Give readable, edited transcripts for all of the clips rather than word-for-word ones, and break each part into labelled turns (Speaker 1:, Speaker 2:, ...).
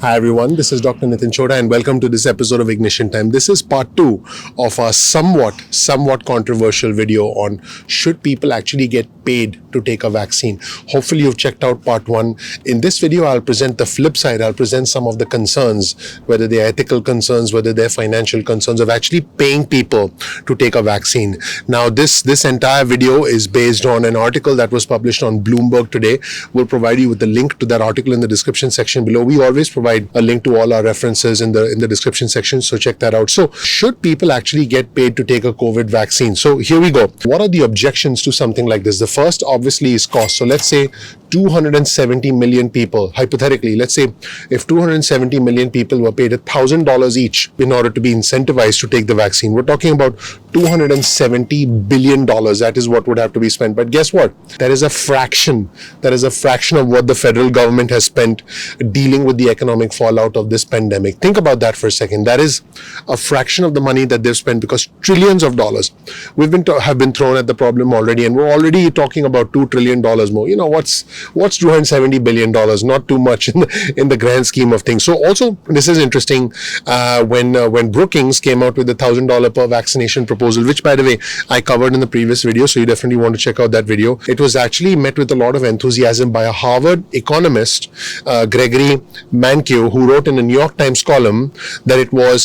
Speaker 1: Hi everyone, this is Dr. Nitin Chhoda and welcome to this episode of Ignition Time. This is part 2 of our somewhat controversial video on should people actually get paid to take a vaccine. Hopefully you've checked out part 1. In this video, I'll present the flip side. I'll present some of the concerns, whether they're ethical concerns, whether they're financial concerns of actually paying people to take a vaccine. Now, this entire video is based on an article that was published on Bloomberg today. We'll provide you with the link to that article in the description section below. We always provide a link to all our references in the description section, so check that out. So, should people actually get paid to take a COVID vaccine? So, here we go. What are the objections to something like this? The first, obviously, is cost. So, let's say 270 million people, hypothetically, let's say if 270 million people were paid $1,000 each in order to be incentivized to take the vaccine, we're talking about $270 billion. That is what would have to be spent. But guess what? That is a fraction. That is a fraction of what the federal government has spent dealing with the economic fallout of this pandemic. Think about that for a second. That is a fraction of the money that they've spent, because trillions of dollars have been thrown at the problem already, and we're already talking about $2 trillion more. You know, what's $270 billion? Not too much in the grand scheme of things. So also, this is interesting, when Brookings came out with the $1,000 per vaccination proposal, which by the way I covered in the previous video, so you definitely want to check out that video. It was actually met with a lot of enthusiasm by a Harvard economist, Gregory Mankiw, who wrote in a New York Times column that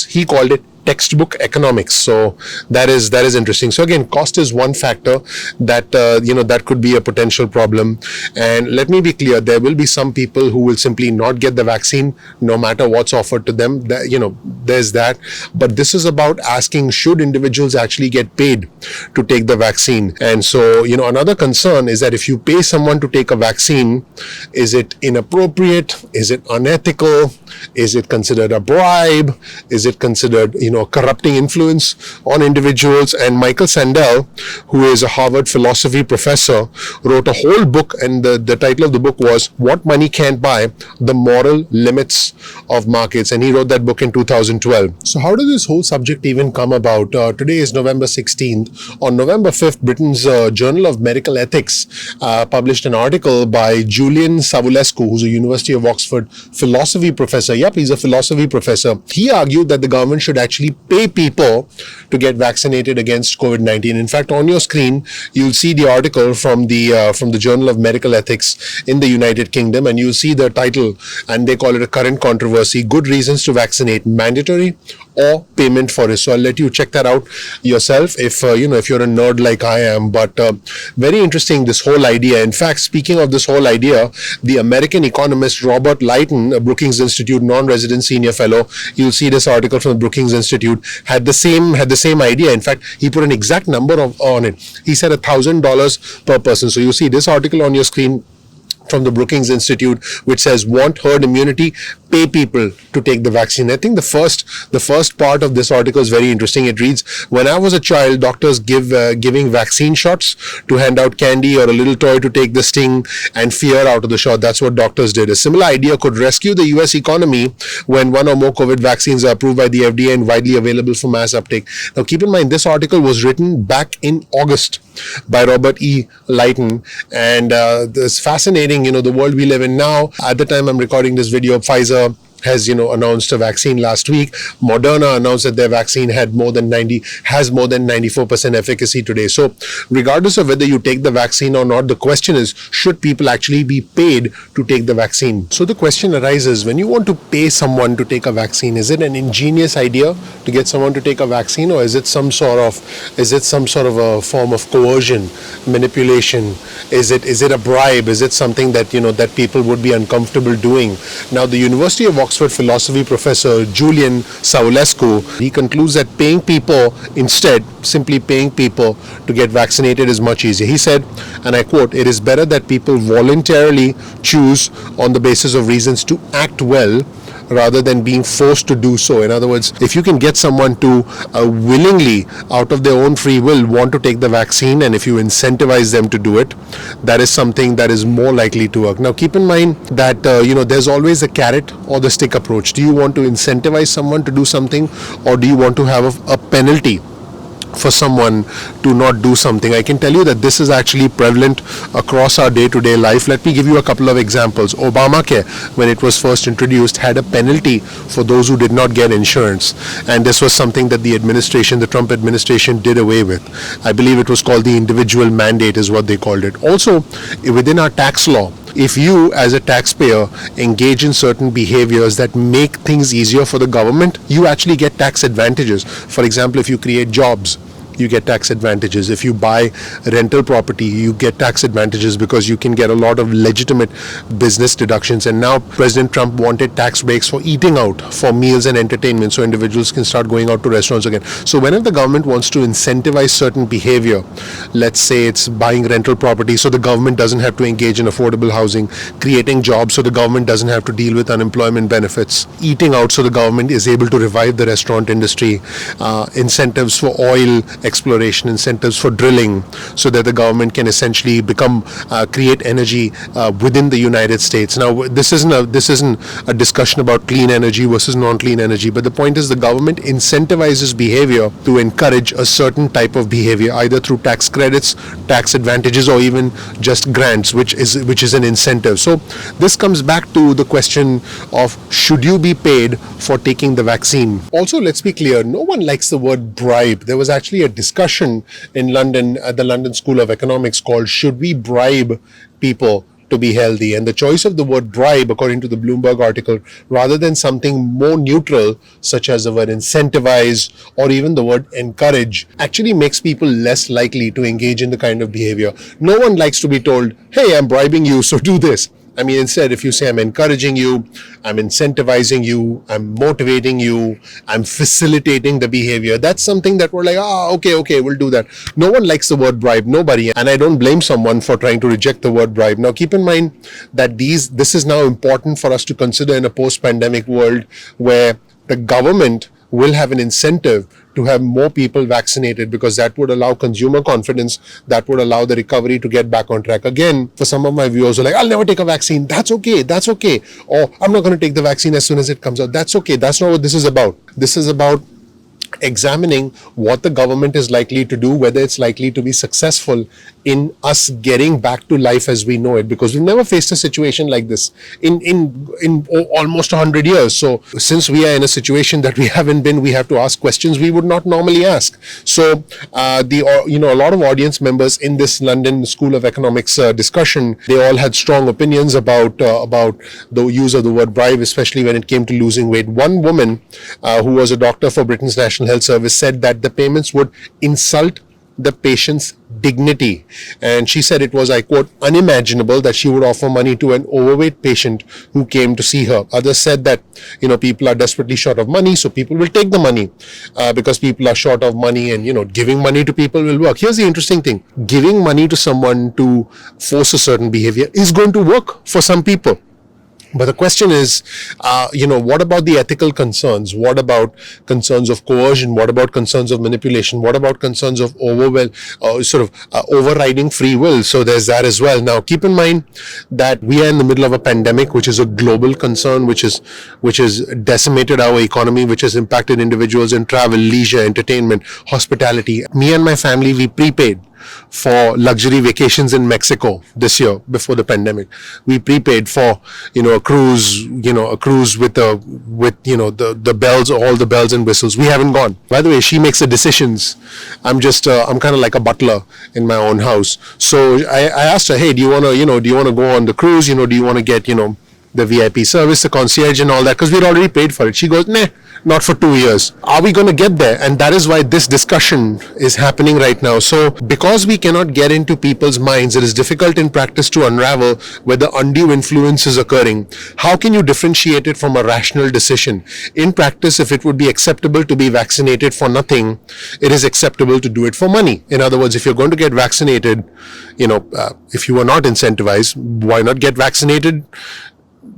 Speaker 1: he called it textbook economics. So that is interesting. So again, cost is one factor that that could be a potential problem. And let me be clear, there will be some people who will simply not get the vaccine no matter what's offered to them. There's that. But this is about asking, should individuals actually get paid to take the vaccine? And so, another concern is that if you pay someone to take a vaccine, is it inappropriate? Is it unethical? Is it considered a bribe? Is it considered, corrupting influence on individuals? And Michael Sandel, who is a Harvard philosophy professor, wrote a whole book, and the title of the book was What Money Can't Buy: The Moral Limits of Markets. And he wrote that book in 2012. So how did this whole subject even come about? Today is November 16th. On November 5th, Britain's Journal of Medical Ethics published an article by Julian Savulescu, who's a University of Oxford philosophy professor. Yep, he's a philosophy professor. He argued that the government should actually pay people to get vaccinated against COVID-19. In fact, on your screen, you'll see the article from the Journal of Medical Ethics in the United Kingdom, and you'll see the title, and they call it a current controversy: Good Reasons to Vaccinate, Mandatory or Payment for it. So I'll let you check that out yourself if you're a nerd like I am. But very interesting, this whole idea. In fact, speaking of this whole idea, the American economist Robert Lighton, a Brookings Institute non-resident senior fellow, you'll see this article from the Brookings Institute, had the same idea. In fact, he put an exact number on it. He said $1,000 per person. So you see this article on your screen from the Brookings Institute, which says, want herd immunity, pay people to take the vaccine. I think the first part of this article is very interesting. It reads, when I was a child, doctors giving vaccine shots to hand out candy or a little toy to take the sting and fear out of the shot. That's what doctors did. A similar idea could rescue the US economy when one or more COVID vaccines are approved by the FDA and widely available for mass uptake. Now keep in mind, this article was written back in August by Robert E. Lighton, and it's fascinating, the world we live in now. At the time I'm recording this video, Pfizer has announced a vaccine last week. Moderna announced that their vaccine has more than 94% efficacy today. So regardless of whether you take the vaccine or not, the question is, should people actually be paid to take the vaccine? So the question arises, when you want to pay someone to take a vaccine, is it an ingenious idea to get someone to take a vaccine, or is it some sort of a form of coercion, manipulation? Is it a bribe? Is it something that that people would be uncomfortable doing? Now, the University of Oxford philosophy professor Julian Savulescu, he concludes that simply paying people to get vaccinated is much easier. He said, and I quote, "It is better that people voluntarily choose on the basis of reasons to act well rather than being forced to do so." In other words, if you can get someone to willingly, out of their own free will, want to take the vaccine, and if you incentivize them to do it, that is something that is more likely to work. Now, keep in mind that there's always a carrot or the stick approach. Do you want to incentivize someone to do something, or do you want to have a penalty for someone to not do something. I can tell you that this is actually prevalent across our day-to-day life. Let me give you a couple of examples. Obamacare, when it was first introduced, had a penalty for those who did not get insurance, and this was something that the Trump administration did away with. I believe it was called the individual mandate is what they called it. Also, within our tax law, if you as a taxpayer engage in certain behaviors that make things easier for the government, you actually get tax advantages. For example, if you create jobs, you get tax advantages. If you buy rental property, you get tax advantages because you can get a lot of legitimate business deductions. And now President Trump wanted tax breaks for eating out, for meals and entertainment, so individuals can start going out to restaurants again. So whenever the government wants to incentivize certain behavior, let's say it's buying rental property so the government doesn't have to engage in affordable housing, creating jobs so the government doesn't have to deal with unemployment benefits, eating out so the government is able to revive the restaurant industry, incentives for oil exploration, incentives for drilling, so that the government can essentially create energy within the United States. Now, this isn't a discussion about clean energy versus non-clean energy, but the point is the government incentivizes behavior to encourage a certain type of behavior, either through tax credits, tax advantages, or even just grants, which is an incentive. So this comes back to the question of, should you be paid for taking the vaccine? Also, let's be clear, no one likes the word bribe. There was actually a discussion in London at the London School of Economics called, should we bribe people to be healthy? And the choice of the word bribe, according to the Bloomberg article, rather than something more neutral such as the word incentivize or even the word encourage, actually makes people less likely to engage in the kind of behavior. No one likes to be told, hey, I'm bribing you, so do this. I mean, instead, if you say I'm encouraging you, I'm incentivizing you, I'm motivating you, I'm facilitating the behavior, that's something that we're like, okay, we'll do that. No one likes the word bribe, nobody. And I don't blame someone for trying to reject the word bribe. Now, keep in mind that this is now important for us to consider in a post-pandemic world where the government will have an incentive to have more people vaccinated, because that would allow consumer confidence, that would allow the recovery to get back on track. Again, for some of my viewers who are like, I'll never take a vaccine, that's okay. Or I'm not going to take the vaccine as soon as it comes out, that's okay. That's not what this is about. This is about examining what the government is likely to do, whether it's likely to be successful in us getting back to life as we know it, because we've never faced a situation like this in almost 100 years. So since we are in a situation that we haven't been, we have to ask questions we would not normally ask. So a lot of audience members in this London School of Economics discussion, they all had strong opinions about the use of the word bribe, especially when it came to losing weight. One woman who was a doctor for Britain's National Health Service said that the payments would insult the patient's dignity, and she said it was, I quote, unimaginable that she would offer money to an overweight patient who came to see her. Others said that people are desperately short of money, so people will take the money because people are short of money, and giving money to people will work. Here's the interesting thing: giving money to someone to force a certain behavior is going to work for some people. But the question is, what about the ethical concerns? What about concerns of coercion? What about concerns of manipulation? What about concerns of overriding free will? So there's that as well. Now, keep in mind that we are in the middle of a pandemic, which is a global concern, which has decimated our economy, which has impacted individuals in travel, leisure, entertainment, hospitality. Me and my family, we prepaid for luxury vacations in Mexico this year before the pandemic. We prepaid for a cruise with the bells, all the bells and whistles. We haven't gone. By the way, she makes the decisions. I'm kind of like a butler in my own house. So I asked her, hey, do you want to go on the cruise? Do you want to get the VIP service, the concierge and all that, because we'd already paid for it. She goes, nah, not for 2 years. Are we going to get there? And that is why this discussion is happening right now. So because we cannot get into people's minds, it is difficult in practice to unravel whether undue influence is occurring. How can you differentiate it from a rational decision? In practice, if it would be acceptable to be vaccinated for nothing, it is acceptable to do it for money. In other words, if you're going to get vaccinated, if you are not incentivized, why not get vaccinated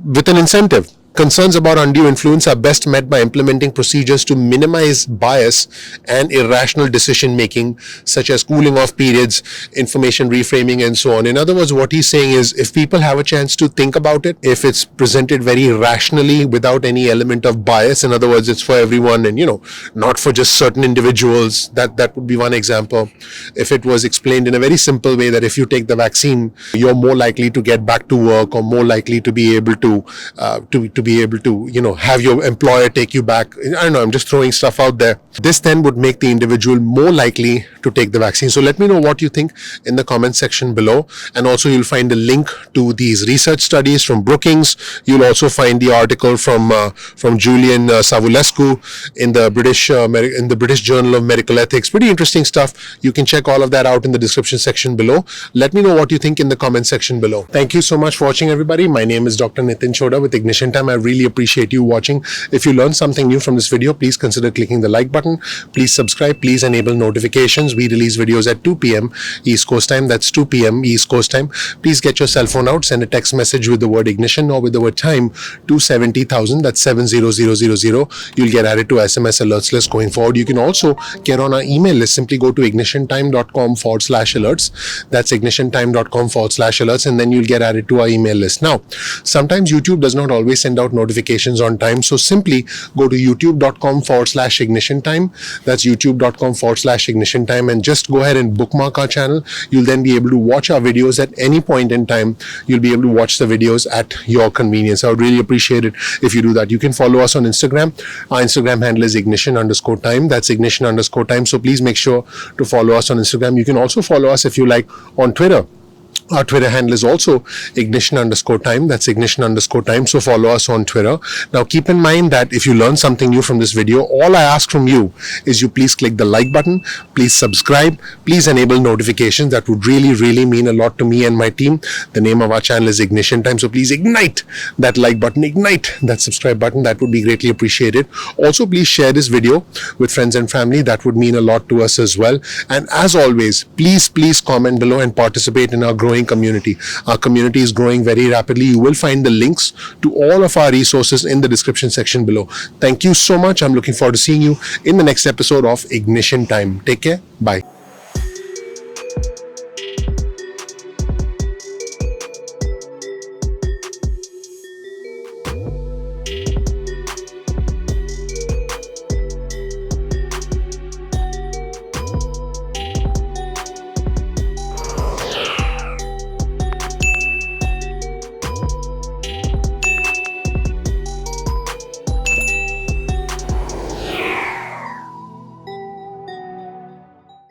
Speaker 1: with an incentive? Concerns about undue influence are best met by implementing procedures to minimize bias and irrational decision making, such as cooling off periods, information reframing, and so on. In other words, what he's saying is if people have a chance to think about it, if it's presented very rationally without any element of bias, in other words, it's for everyone and, not for just certain individuals, that would be one example. If it was explained in a very simple way that if you take the vaccine, you're more likely to get back to work or more likely to be able to have your employer take you back. I don't know, I'm just throwing stuff out there. This then would make the individual more likely to take the vaccine. So let me know what you think in the comment section below. And also you'll find a link to these research studies from Brookings. You'll also find the article from Julian Savulescu in the British Journal of Medical Ethics. Pretty interesting stuff. You can check all of that out in the description section below. Let me know what you think in the comment section below. Thank you so much for watching, everybody. My name is Dr. Nitin Choda with Ignition Time. I really appreciate you watching. If you learned something new from this video, please consider clicking the like button. Please subscribe. Please enable notifications. We release videos at 2 p.m. East Coast time. That's 2 p.m. East Coast time. Please get your cell phone out. Send a text message with the word ignition or with the word time to 70,000. That's 70000. You'll get added to SMS alerts list going forward. You can also get on our email list. Simply go to ignitiontime.com/alerts. That's ignitiontime.com/alerts, and then you'll get added to our email list. Now, sometimes YouTube does not always send out notifications on time. So simply go to youtube.com/ignition time. That's youtube.com/ignition time, and just go ahead and bookmark our channel. You'll then be able to watch our videos at any point in time. You'll be able to watch the videos at your convenience. I would really appreciate it if you do that. You can follow us on Instagram. Our Instagram handle is ignition_time. That's ignition_time. So please make sure to follow us on Instagram. You can also follow us if you like on Twitter. Our Twitter handle is also ignition_time. That's ignition_time. So follow us on Twitter. Now keep in mind that if you learn something new from this video, all I ask from you is you please click the like button, please subscribe, please enable notifications. That would really, really mean a lot to me and my team. The name of our channel is Ignition Time. So please ignite that like button, ignite that subscribe button. That would be greatly appreciated. Also, please share this video with friends and family. That would mean a lot to us as well. And as always, please comment below and participate in our growing community. Our community is growing very rapidly. You will find the links to all of our resources in the description section below. Thank you so much. I'm looking forward to seeing you in the next episode of Ignition Time. Take care. Bye.